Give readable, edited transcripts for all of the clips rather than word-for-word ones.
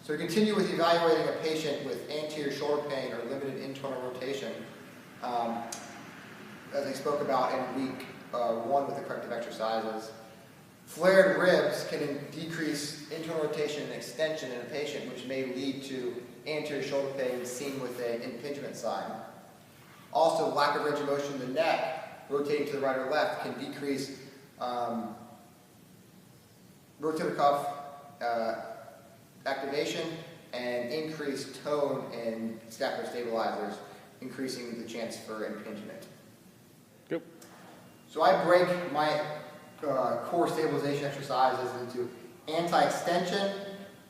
So to continue with evaluating a patient with anterior shoulder pain or limited internal rotation, as I spoke about in week 1 with the corrective exercises, flared ribs can decrease internal rotation and extension in a patient, which may lead to anterior shoulder pain seen with an impingement sign. Also, lack of range of motion in the neck, rotating to the right or left, can decrease rotator cuff activation and increase tone in scapular stabilizers, increasing the chance for impingement. Yep. So I break my core stabilization exercises into anti-extension,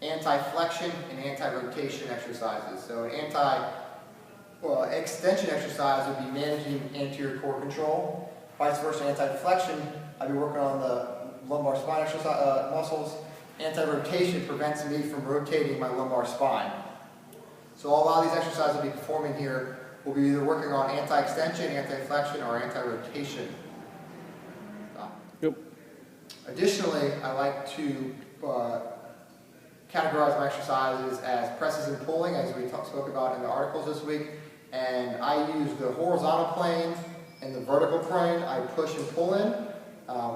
anti-flexion, and anti-rotation exercises. So an anti-extension exercise would be managing anterior core control. Vice versa, anti-flexion, I'd be working on the lumbar spine exercise, muscles. Anti-rotation prevents me from rotating my lumbar spine. So a lot of these exercises I'll be performing here will be either working on anti-extension, anti-flexion, or anti-rotation. Yep. Additionally, I like to categorize my exercises as presses and pulling, as we spoke about in the articles this week. And I use the horizontal plane and the vertical plane. I push and pull in,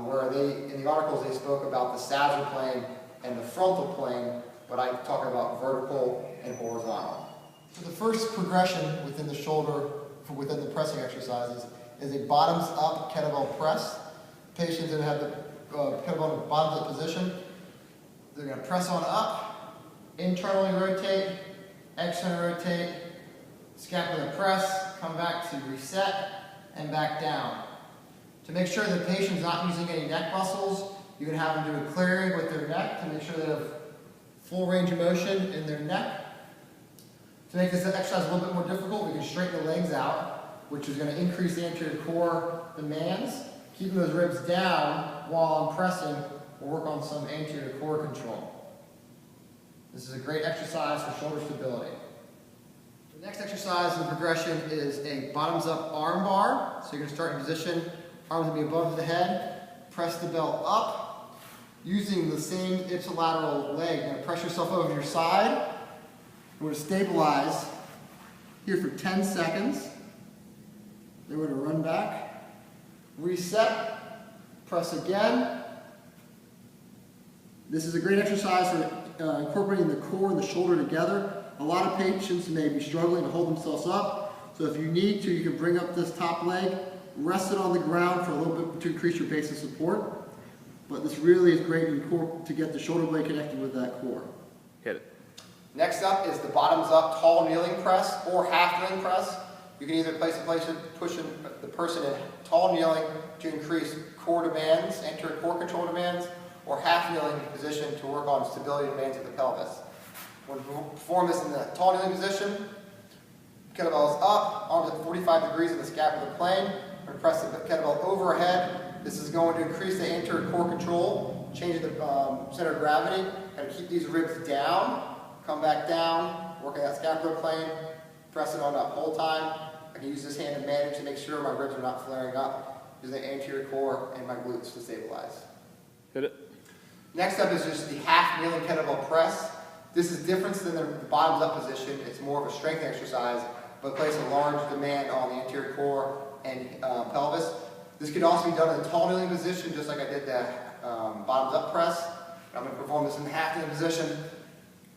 where in the articles they spoke about the sagittal plane and the frontal plane, but I talk about vertical and horizontal. So the first progression within the shoulder, within the pressing exercises, is a bottoms up kettlebell press. Patients that have the kettlebell in the bottoms up position, they're going to press on up, internally rotate, externally rotate, scapular press, come back to reset, and back down. To make sure the patient's not using any neck muscles, you can have them do a clearing with their neck to make sure they have full range of motion in their neck. To make this exercise a little bit more difficult, we can straighten the legs out, which is going to increase the anterior core demands. Keeping those ribs down while I'm pressing will work on some anterior core control. This is a great exercise for shoulder stability. The next exercise in the progression is a bottoms up arm bar. So you're going to start in position, arms will be above the head, press the bell up. Using the same ipsilateral leg, you're going to press yourself over your side. We're going to stabilize here for 10 seconds. Then we're going to run back, reset, press again. This is a great exercise for incorporating the core and the shoulder together. A lot of patients may be struggling to hold themselves up, so if you need to, you can bring up this top leg, rest it on the ground for a little bit to increase your base of support. But this really is great to get the shoulder blade connected with that core. Hit it. Next up is the bottoms up tall kneeling press or half kneeling press. You can either place pushing the person in tall kneeling to increase core demands, anterior core control demands, or half kneeling position to work on stability demands of the pelvis. When we perform this in the tall kneeling position, kettlebell is up, arms at 45 degrees in the scapular plane. We're going to press the kettlebell overhead. This is going to increase the anterior core control, changing the center of gravity, and keep these ribs down, come back down, working that scapular plane, press it on up whole time. I can use this hand to manage to make sure my ribs are not flaring up, using the anterior core and my glutes to stabilize. Hit it. Next up is just the half kneeling kettlebell press. This is different than the bottoms up position. It's more of a strength exercise, but places a large demand on the anterior core and pelvis. This could also be done in the tall kneeling position, just like I did the bottoms up press. I'm going to perform this in the half kneeling position.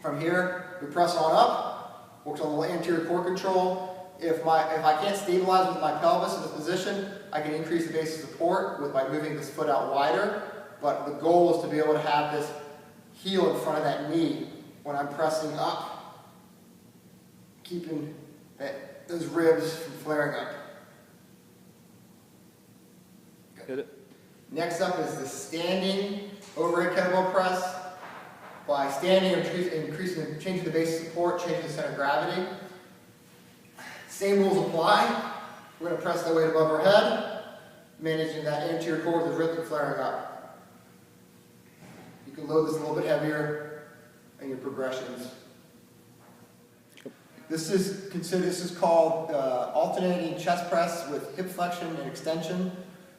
From here, we press on up, works on the anterior core control. If I can't stabilize with my pelvis in this position, I can increase the base of support by moving this foot out wider. But the goal is to be able to have this heel in front of that knee when I'm pressing up, keeping those ribs from flaring up. Hit it. Next up is the standing overhead kettlebell press. By standing, changing the base of support, changing the center of gravity. Same rules apply. We're going to press the weight above our head, managing that anterior core with the rhythmic flaring up. You can load this a little bit heavier in your progressions. This is called alternating chest press with hip flexion and extension.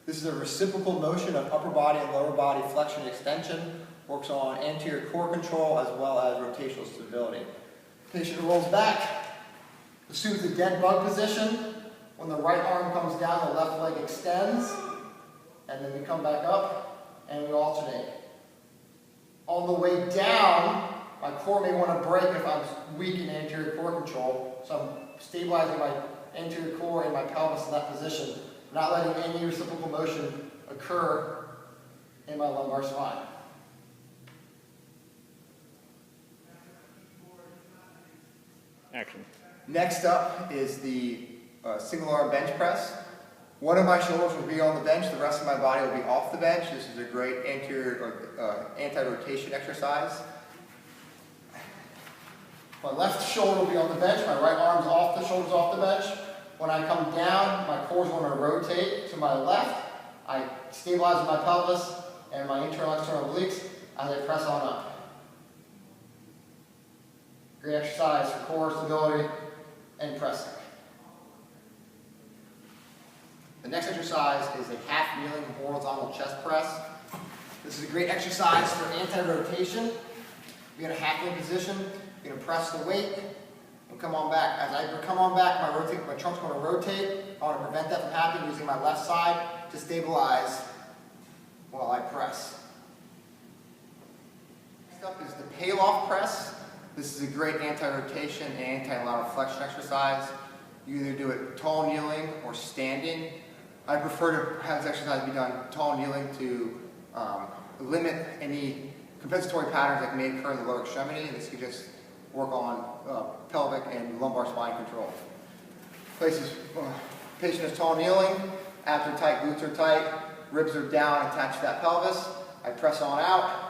This is a reciprocal motion of upper body and lower body flexion and extension, works on anterior core control as well as rotational stability. Patient rolls back, assumes the dead bug position. When the right arm comes down, the left leg extends, and then we come back up and we alternate. On the way down, my core may want to break if I'm weak in anterior core control, so I'm stabilizing my anterior core and my pelvis in that position, not letting any reciprocal motion occur in my lumbar spine. Action. Next up is the single arm bench press. One of my shoulders will be on the bench, the rest of my body will be off the bench. This is a great anterior or anti-rotation exercise. My left shoulder will be on the bench, my right arm's off the shoulders off the bench. When I come down, my core's going to rotate to my left. I stabilize my pelvis and my internal and external obliques as I press on up. Great exercise for core stability and pressing. The next exercise is a half kneeling horizontal chest press. This is a great exercise for anti-rotation. You're in a half kneeling position. You're going to press the weight and come on back. As I come on back, my trunk's going to rotate. I want to prevent that from happening using my left side to stabilize while I press. Next up is the pale-off press. This is a great anti-rotation and anti-lateral flexion exercise. You either do it tall kneeling or standing. I prefer to have this exercise be done tall kneeling to limit any compensatory patterns that may occur in the lower extremity, and this can just work on pelvic and lumbar spine control. Patient is tall kneeling, abs are tight, glutes are tight, ribs are down attached to that pelvis. I press on out.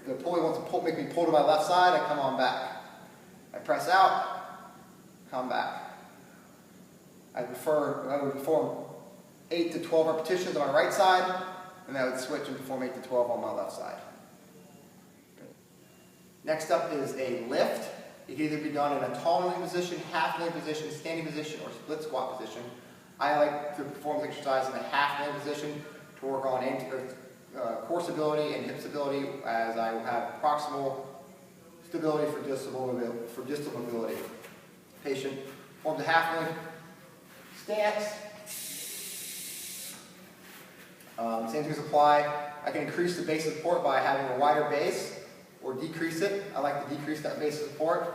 The pulley wants to make me pull to my left side, I come on back. I press out, come back. I would perform 8 to 12 repetitions on my right side, and I would switch and perform 8 to 12 on my left side. Next up is a lift. It can either be done in a tall kneeling position, half kneeling position, standing position, or split squat position. I like to perform this exercise in a half kneeling position to work on core stability and hip stability, as I will have proximal stability for distal mobility. Patient forms a half kneeling stance. Same things apply. I can increase the base of support by having a wider base or decrease it. I like to decrease that base of support.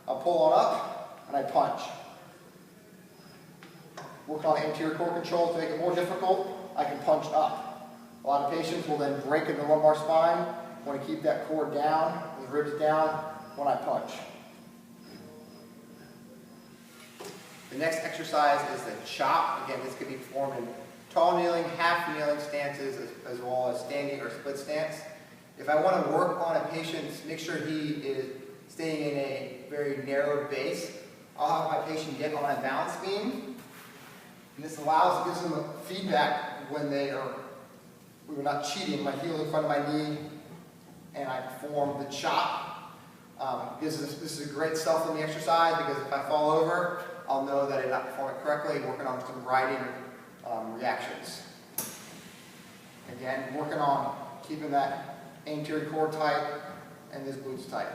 I'll pull on up and I punch. Work on anterior core control to make it more difficult. I can punch up. A lot of patients will then break in the lumbar spine. Want to keep that core down, the ribs down when I punch. The next exercise is the chop. Again, this can be performed in tall kneeling, half kneeling stances, as well as standing or split stance. If I want to work on a patient, make sure he is staying in a very narrow base, I'll have my patient get on a balance beam. And this gives them a feedback when we're not cheating. My heel in front of my knee, and I perform the chop. This is a great self-limiting exercise because if I fall over, I'll know that I did not perform it correctly, working on some riding reactions. Again, working on keeping that anterior core tight and this glutes tight.